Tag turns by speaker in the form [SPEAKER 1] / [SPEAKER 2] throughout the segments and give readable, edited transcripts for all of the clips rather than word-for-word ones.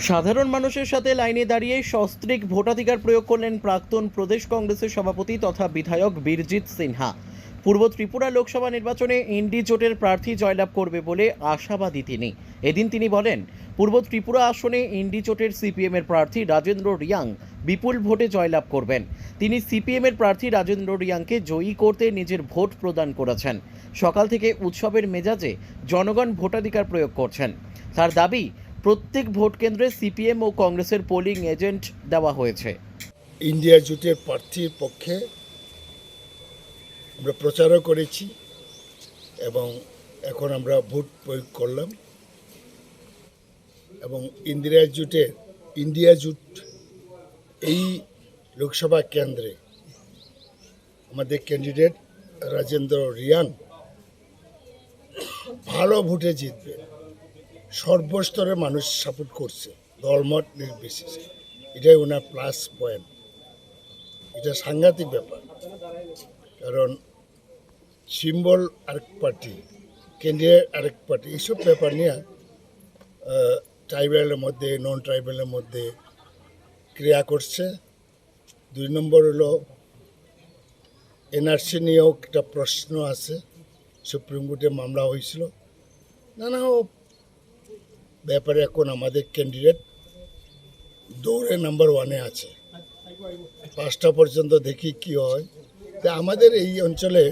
[SPEAKER 1] সাধারণ মানুষের সাথে লাইনে দাঁড়িয়ে সস্ত্রীক ভোটাধিকার প্রয়োগ করলেন প্রাক্তন প্রদেশ কংগ্রেসের সভাপতি তথা বিধায়ক বীরজিৎ সিনহা। পূর্ব ত্রিপুরা লোকসভা নির্বাচনে ইন্ডি জোটের প্রার্থী জয়লাভ করবে বলে আশাবাদী তিনি। এদিন তিনি বলেন, পূর্ব ত্রিপুরা আসনে ইন্ডি জোটের সিপিএমের প্রার্থী রাজেন্দ্র রিয়াং বিপুল ভোটে জয়লাভ করবেন। তিনি সিপিএমের প্রার্থী রাজেন্দ্র রিয়াংকে জয়ী করতে নিজের ভোট প্রদান করেছেন। সকাল থেকে উৎসবের মেজাজে জনগণ ভোটাধিকার প্রয়োগ করছেন। তার দাবি, প্রত্যেক ভোট কেন্দ্রে সিপিএম ও কংগ্রেসের পোলিং এজেন্ট দেওয়া হয়েছে।
[SPEAKER 2] ইন্ডিয়া জোটের প্রার্থীর পক্ষে আমরা প্রচারও করেছি এবং এখন আমরা ভোট প্রয়োগ করলাম এবং ইন্ডিয়া জোট এই লোকসভা কেন্দ্রে আমাদের ক্যান্ডিডেট রাজেন্দ্র রিয়াং ভালো ভোটে জিতবে। সর্বস্তরে মানুষ সাপোর্ট করছে, দলমত নির্বিশেষে। এটাই ওনার প্লাস পয়েন্ট। এটা সাংঘাতিক ব্যাপার, কারণ সিম্বল আরেক পার্টি, ক্যান্ডিডেট আরেক পার্টি, এইসব ব্যাপার নিয়ে ট্রাইবেলের মধ্যে নন ট্রাইবেলের মধ্যে ক্রিয়া করছে। 2 নম্বর হলো এনআরসি নিয়েও একটা প্রশ্ন আছে, সুপ্রিম কোর্টে মামলা হয়েছিল। নানা ব্যাপারে এখন আমাদের ক্যান্ডিডেট দৌড়ে নাম্বার 1-এ আছে। 5টা পর্যন্ত দেখি কি হয়। তা আমাদের এই অঞ্চলে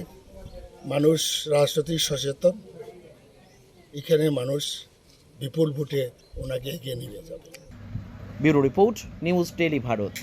[SPEAKER 2] মানুষ রাজনৈতিক সচেতন, এখানে মানুষ বিপুল ভোটে ওনাকে এগিয়ে নিয়ে যাবে।
[SPEAKER 1] Bureau report, news daily Bharat.